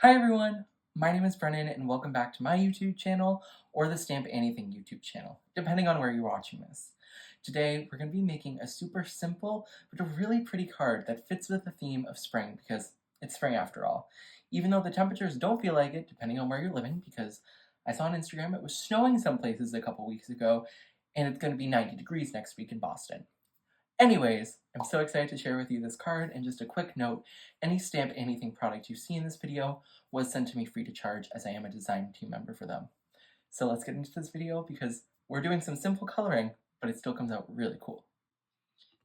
Hi everyone, my name is Brennan and welcome back to my YouTube channel or the Stamp Anything YouTube channel, depending on where you're watching this. Today we're going to be making a super simple but a really pretty card that fits with the theme of spring because it's spring after all. Even though the temperatures don't feel like it depending on where you're living, because I saw on Instagram it was snowing some places a couple weeks ago and it's going to be 90 degrees next week in Boston. Anyways, I'm so excited to share with you this card, and just a quick note, any Stamp Anything product you see in this video was sent to me free to charge as I am a design team member for them. So let's get into this video because we're doing some simple coloring, but it still comes out really cool.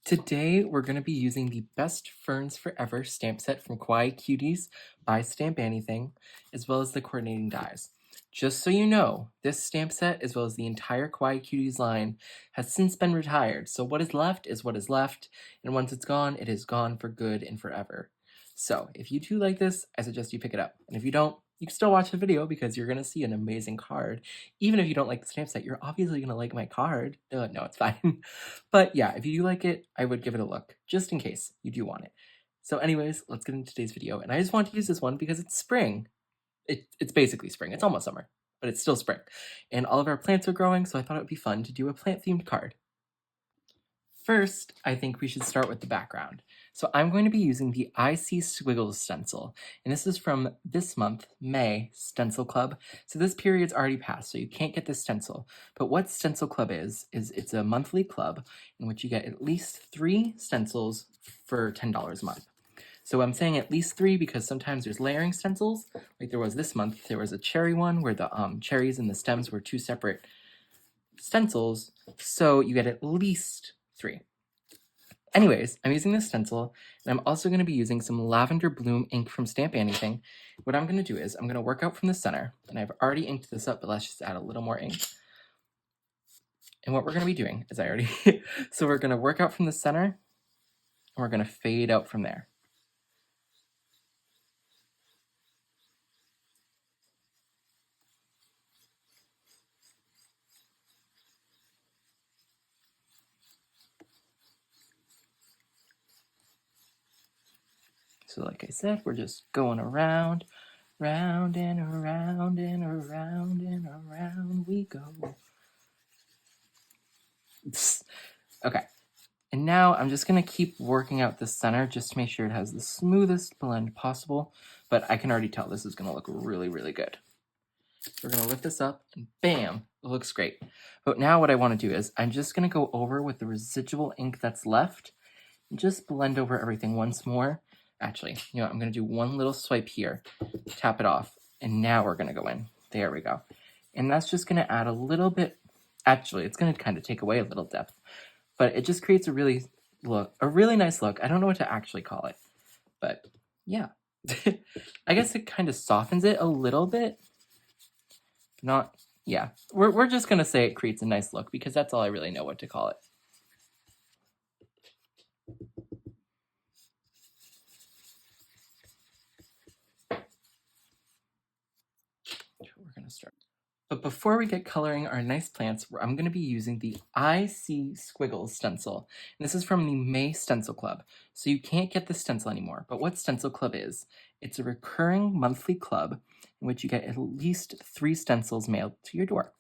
Today, we're going to be using the Best Ferns Forever stamp set from Kawaii Cuties by Stamp Anything, as well as the coordinating dies. Just so you know, this stamp set, as well as the entire Kawaii Cuties line, has since been retired, so what is left is what is left, and once it's gone, it is gone for good and forever. So, if you do like this, I suggest you pick it up, and if you don't, you can still watch the video because you're going to see an amazing card. Even if you don't like the stamp set, you're obviously going to like my card. No, it's fine. But yeah, if you do like it, I would give it a look, just in case you do want it. So anyways, let's get into today's video, and I just want to use this one because it's spring. It's basically spring. It's almost summer, but it's still spring. And all of our plants are growing, so I thought it would be fun to do a plant-themed card. First, I think we should start with the background. So I'm going to be using the I See Squiggles stencil, and this is from this month, May, Stencil Club. So this period's already passed, so you can't get this stencil. But what Stencil Club is it's a monthly club in which you get at least 3 stencils for $10 a month. So I'm saying at least 3 because sometimes there's layering stencils, like there was this month. There was a cherry one where the cherries and the stems were 2 separate stencils, so you get at least 3. Anyways, I'm using this stencil, and I'm also going to be using some Lavender Bloom ink from Stamp Anything. What I'm going to do is I'm going to work out from the center, and I've already inked this up, but let's just add a little more ink. And what we're going to be doing is so we're going to work out from the center, and we're going to fade out from there. So like I said, we're just going around, round and around and around and around we go. Okay, and now I'm just going to keep working out the center just to make sure it has the smoothest blend possible, but I can already tell this is going to look really, really good. We're going to lift this up, and bam, it looks great. But now what I want to do is I'm just going to go over with the residual ink that's left and just blend over everything once more. Actually, you know what, I'm going to do one little swipe here, tap it off, and now we're going to go in. There we go. And that's just going to add a little bit, actually, it's going to kind of take away a little depth, but it just creates a really nice look. I don't know what to actually call it, but yeah. I guess it kind of softens it a little bit. We're just going to say it creates a nice look because that's all I really know what to call it. We're going to start. But before we get coloring our nice plants, I'm going to be using the I See Squiggles stencil. And this is from the May Stencil Club. So you can't get this stencil anymore. But what Stencil Club is, it's a recurring monthly club in which you get at least 3 stencils mailed to your door.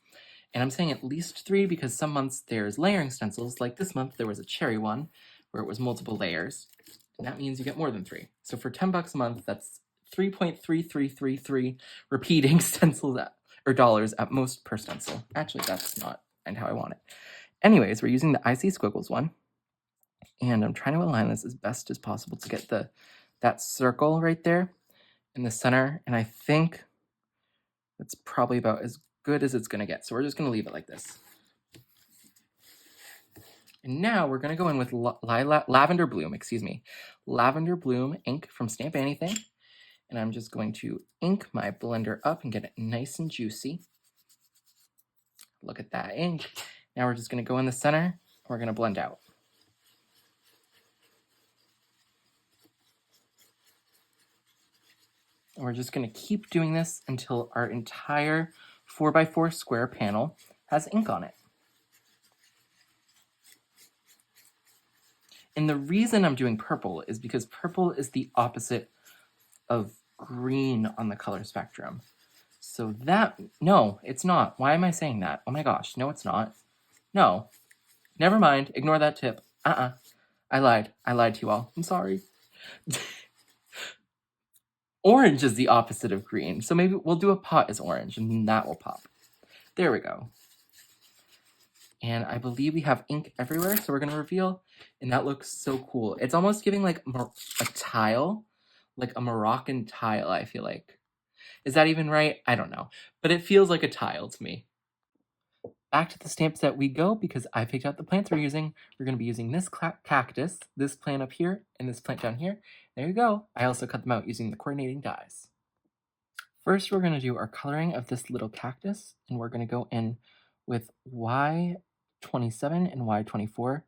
And I'm saying at least 3 because some months there's layering stencils. Like this month there was a cherry one where it was multiple layers. And that means you get more than 3. So for $10 a month, that's 3.3333 repeating stencils or dollars at most per stencil. Actually, that's not how I want it. Anyways, we're using the I See Squiggles one. And I'm trying to align this as best as possible to get that circle right there in the center. And I think that's probably about as good as it's going to get. So we're just going to leave it like this. And now we're going to go in with Lavender Bloom ink from Stamp Anything. And I'm just going to ink my blender up and get it nice and juicy. Look at that ink. Now we're just going to go in the center, and we're going to blend out. And we're just going to keep doing this until our entire 4x4 square panel has ink on it. And the reason I'm doing purple is because purple is the opposite of green on the color spectrum. So that, no, it's not. Why am I saying that? Oh my gosh, no, it's not. No, never mind. Ignore that tip. I lied. I lied to you all. I'm sorry. Orange is the opposite of green. So maybe we'll do a pot as orange and that will pop. There we go. And I believe we have ink everywhere. So we're going to reveal. And that looks so cool. It's almost giving like a tile, like a Moroccan tile, I feel like. Is that even right? I don't know. But it feels like a tile to me. Back to the stamp set we go because I picked out the plants we're using. We're going to be using this cactus, this plant up here, and this plant down here. There you go. I also cut them out using the coordinating dies. First, we're going to do our coloring of this little cactus, and we're going to go in with Y27 and Y24.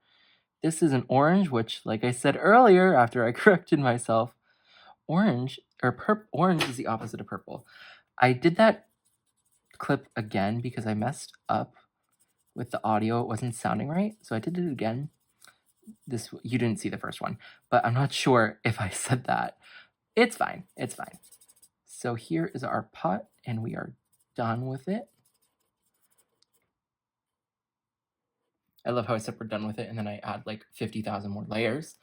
This is an orange, which, like I said earlier, after I corrected myself, orange is the opposite of purple. I did that clip again because I messed up with the audio. It wasn't sounding right, so I did it again. You didn't see the first one, but I'm not sure if I said that. It's fine. It's fine. So here is our pot, and we are done with it. I love how I said we're done with it, and then I add like 50,000 more layers.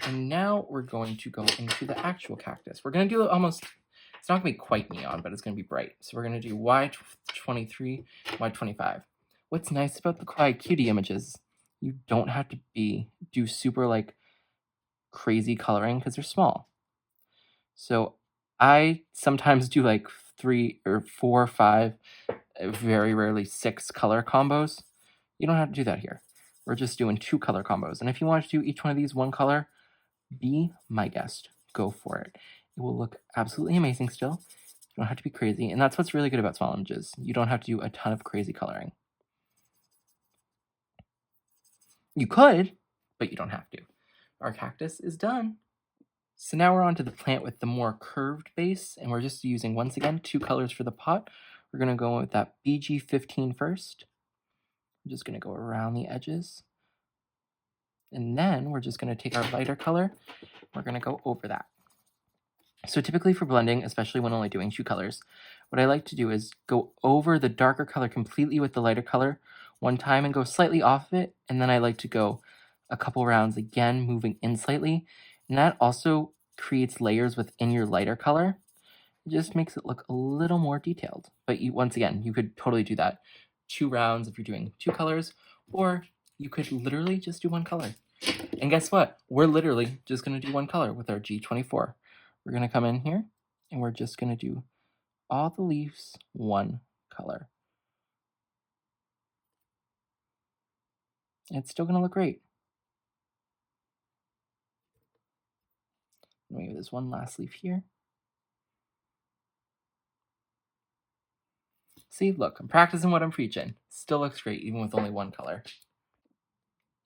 And now we're going to go into the actual cactus. We're going to do it almost, it's not going to be quite neon, but it's going to be bright. So we're going to do Y23, Y25. What's nice about the Kawaii Cutie images, you don't have to do super like crazy coloring because they're small. So I sometimes do like 3 or 4 or 5, very rarely 6 color combos. You don't have to do that here. We're just doing 2 color combos. And if you want to do each one of these one color, be my guest. Go for it. It will look absolutely amazing still. You don't have to be crazy. And that's what's really good about small images. You don't have to do a ton of crazy coloring. You could, but you don't have to. Our cactus is done. So now we're on to the plant with the more curved base, and we're just using, once again, 2 colors for the pot. We're going to go with that BG15 first. I'm just going to go around the edges. And then we're just going to take our lighter color. We're going to go over that. So typically for blending, especially when only doing 2 colors, what I like to do is go over the darker color completely with the lighter color one time and go slightly off of it. And then I like to go a couple rounds again, moving in slightly. And that also creates layers within your lighter color. It just makes it look a little more detailed. But once again, you could totally do that 2 rounds if you're doing 2 colors, or you could literally just do 1 color. And guess what? We're literally just going to do 1 color with our G24. We're going to come in here and we're just going to do all the leaves 1 color. And it's still going to look great. Let me give this one last leaf here. See, look, I'm practicing what I'm preaching. Still looks great, even with only 1 color.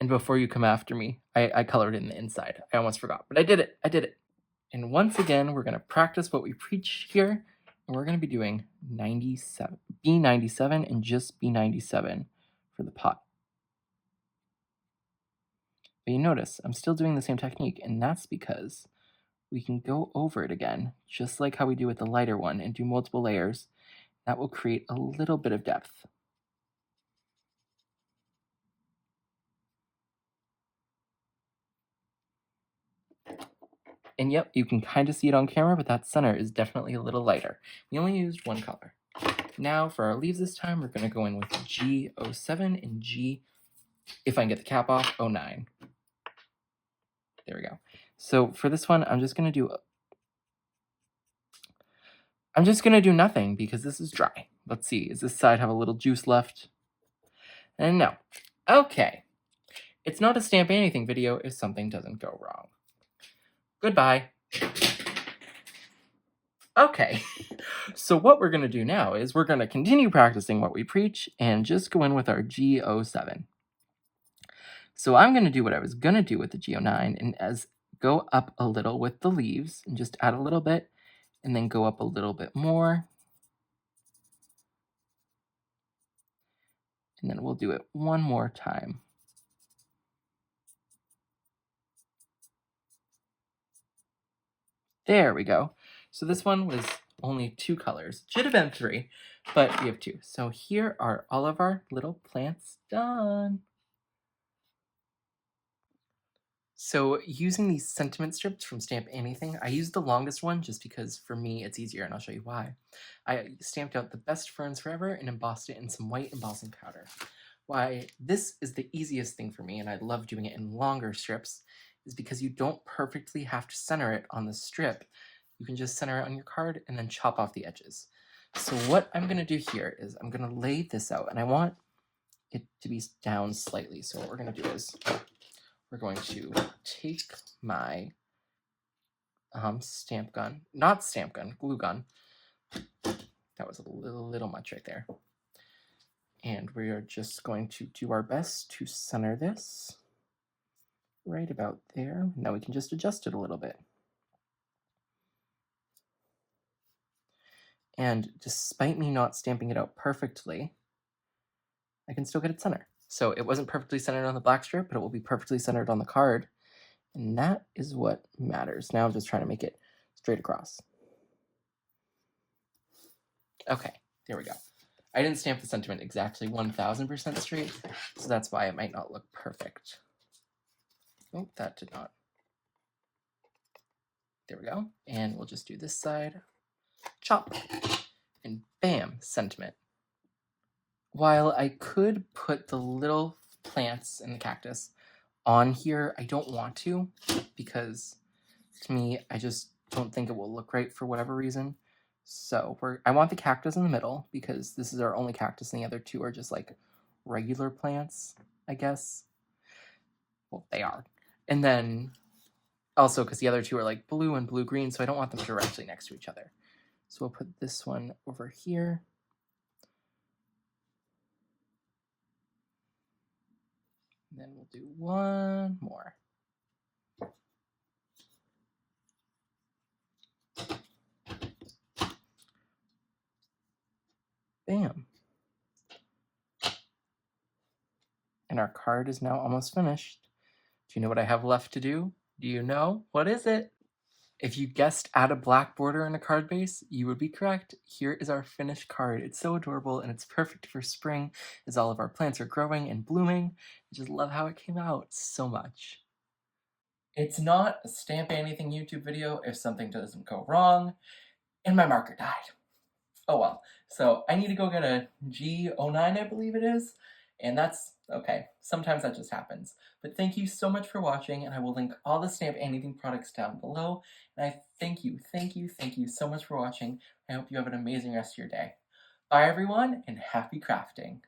And before you come after me, I colored in the inside. I almost forgot, but I did it. I did it. And once again, we're going to practice what we preach here. And we're going to be doing B97 and just B97 for the pot. But you notice, I'm still doing the same technique, and that's because we can go over it again, just like how we do with the lighter one, and do multiple layers. That will create a little bit of depth. And yep, you can kind of see it on camera, but that center is definitely a little lighter. We only used 1 color. Now for our leaves this time, we're going to go in with G07 and G, if I can get the cap off, 09. There we go. So for this one, I'm just going to do nothing because this is dry. Let's see, does this side have a little juice left? And no. Okay. It's not a Stamp Anything video if something doesn't go wrong. Goodbye. Okay, so what we're going to do now is we're going to continue practicing what we preach and just go in with our G07. So I'm going to do what I was going to do with the G09 and go up a little with the leaves and just add a little bit and then go up a little bit more. And then we'll do it one more time. There we go. So this one was only 2 colors. Should have been 3, but we have 2. So here are all of our little plants done. So using these sentiment strips from Stamp Anything, I used the longest one just because for me it's easier, and I'll show you why. I stamped out the best ferns forever and embossed it in some white embossing powder. Why this is the easiest thing for me, and I love doing it in longer strips, is because you don't perfectly have to center it on the strip. You can just center it on your card and then chop off the edges. So what I'm going to do here is I'm going to lay this out, and I want it to be down slightly. So what we're going to do is we're going to take my stamp gun, not stamp gun, glue gun. That was a little much right there. And we are just going to do our best to center this right about there. Now we can just adjust it a little bit. And despite me not stamping it out perfectly, I can still get it centered. So it wasn't perfectly centered on the black strip, but it will be perfectly centered on the card. And that is what matters. Now I'm just trying to make it straight across. Okay, there we go. I didn't stamp the sentiment exactly 1000% straight, so that's why it might not look perfect. Oh, that did not. There we go. And we'll just do this side. Chop. And bam, sentiment. While I could put the little plants and the cactus on here, I don't want to, because to me, I just don't think it will look right for whatever reason. So I want the cactus in the middle because this is our only cactus and the other 2 are just like regular plants, I guess. Well, they are. And then also because the other 2 are like blue and blue-green, so I don't want them directly next to each other. So we'll put this one over here. And then we'll do one more. Bam. And our card is now almost finished. Do you know what I have left to do? Do you know? What is it? If you guessed add a black border in a card base, you would be correct. Here is our finished card. It's so adorable and it's perfect for spring as all of our plants are growing and blooming. I just love how it came out so much. It's not a Stamp Anything YouTube video if something doesn't go wrong and my marker died. Oh well. So I need to go get a G09, I believe it is. And that's okay. Sometimes that just happens. But thank you so much for watching, and I will link all the Stamp Anything products down below. And I thank you so much for watching. I hope you have an amazing rest of your day. Bye everyone, and happy crafting.